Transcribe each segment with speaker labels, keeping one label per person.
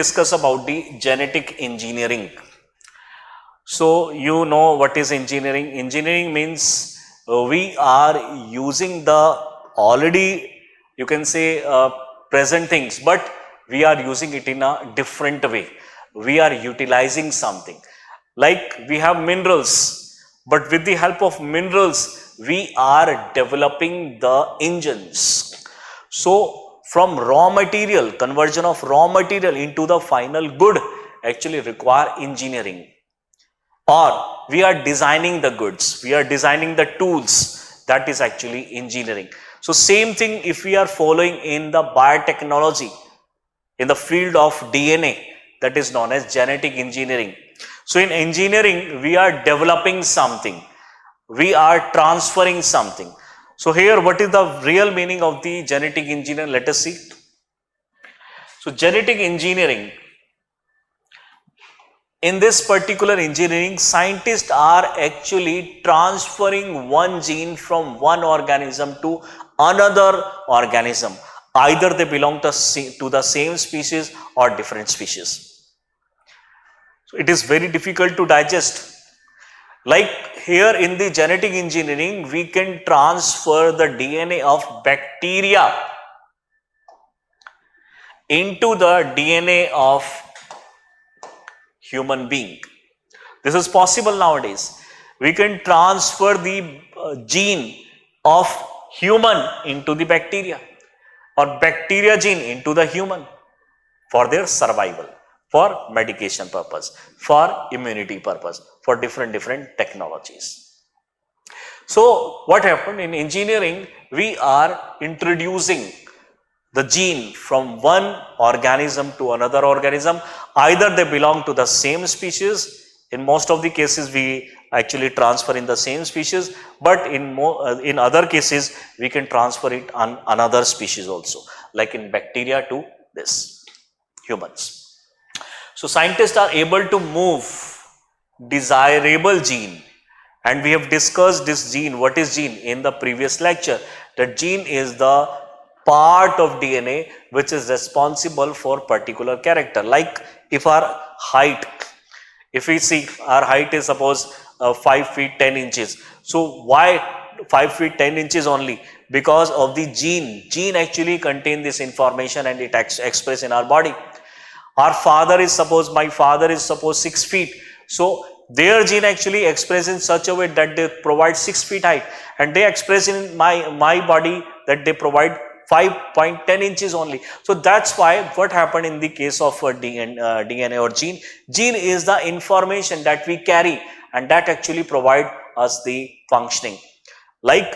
Speaker 1: Discuss about the genetic engineering. So you know what is engineering. Engineering means we are using the already, you can say, present things, but we are using it in a different way. We are utilizing something like we have minerals, but with the help of minerals we are developing the engines. So from raw material, conversion of raw material into the final good actually require engineering, or we are designing the goods, we are designing the tools, that is actually engineering. So same thing if we are following in the biotechnology, in the field of DNA, that is known as genetic engineering. So in engineering we are developing something, we are transferring something. So here what is the real meaning of the genetic engineering? Let us see. So genetic engineering, in this particular engineering, scientists are actually transferring one gene from one organism to another organism. Either they belong to the same species or different species. So it is very difficult to digest. Like here in the genetic engineering, we can transfer the DNA of bacteria into the DNA of human being. This is possible nowadays. We can transfer the gene of human into the bacteria, or bacteria gene into the human, for their survival, for medication purpose, for immunity purpose, for different technologies. So what happened in engineering, we are introducing the gene from one organism to another organism. Either they belong to the same species, in most of the cases we actually transfer in the same species, but in other cases we can transfer it on another species also, like in bacteria to this humans. So scientists are able to move desirable gene, and we have discussed this gene. What is gene in the previous lecture? That gene is the part of DNA which is responsible for particular character. Like if our height, if we see our height is suppose 5 feet 10 inches. So why 5 feet 10 inches only? Because of the gene actually contain this information and it express in our body. Our father is suppose, my father is suppose 6 feet. So their gene actually express in such a way that they provide 6 feet height, and they express in my body that they provide 5.10 inches only. So that's why what happened in the case of DNA or gene. Gene is the information that we carry, and that actually provide us the functioning. Like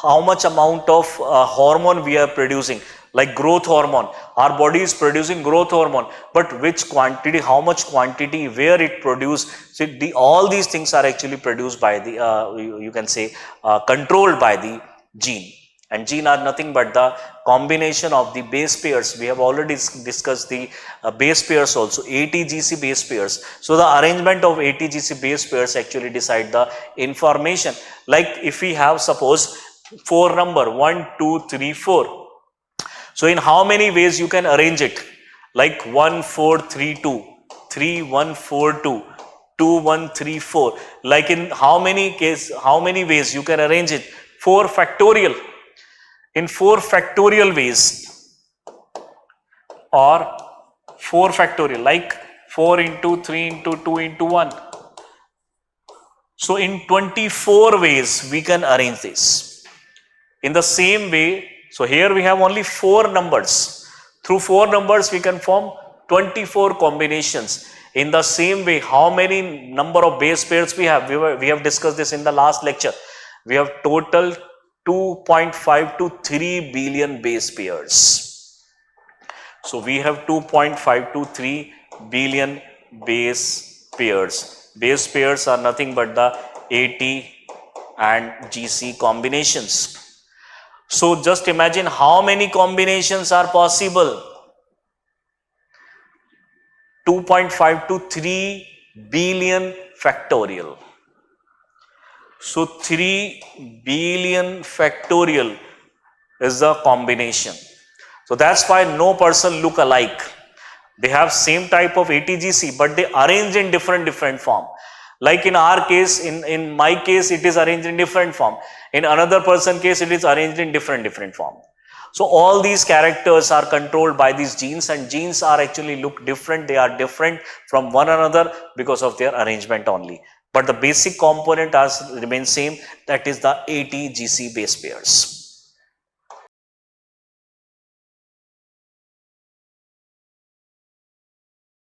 Speaker 1: how much amount of hormone we are producing, like growth hormone. Our body is producing growth hormone, but which quantity, how much quantity, where it produced. So all these things are actually produced by the, you can say, controlled by the gene. And gene are nothing but the combination of the base pairs. We have already discussed the base pairs also, ATGC base pairs. So the arrangement of ATGC base pairs actually decide the information. Like if we have suppose 4 number 1, 2, 3, 4. So in how many ways you can arrange it? Like 1, 4, 3, 2, 3, 1, 4, 2, 2, 1, 3, 4. Like in how many ways you can arrange it? 4 factorial. In 4 factorial ways, or 4 factorial, like 4 into 3 into 2 into 1. So in 24 ways we can arrange this. In the same way, so here we have only 4 numbers. Through 4 numbers we can form 24 combinations. In the same way, how many number of base pairs we have? We have discussed this in the last lecture. We have total 2.5 to 3 billion base pairs. So we have 2.5 to 3 billion base pairs. Base pairs are nothing but the AT and GC combinations. So just imagine how many combinations are possible. 2.5 to 3 billion factorial. So 3 billion factorial is the combination. So that's why no person look alike. They have same type of ATGC, but they arrange in different form. Like in our case, in my case, it is arranged in different form. In another person case, it is arranged in different form. So all these characters are controlled by these genes, and genes are actually look different. They are different from one another because of their arrangement only. But the basic component remains same, that is the ATGC base pairs.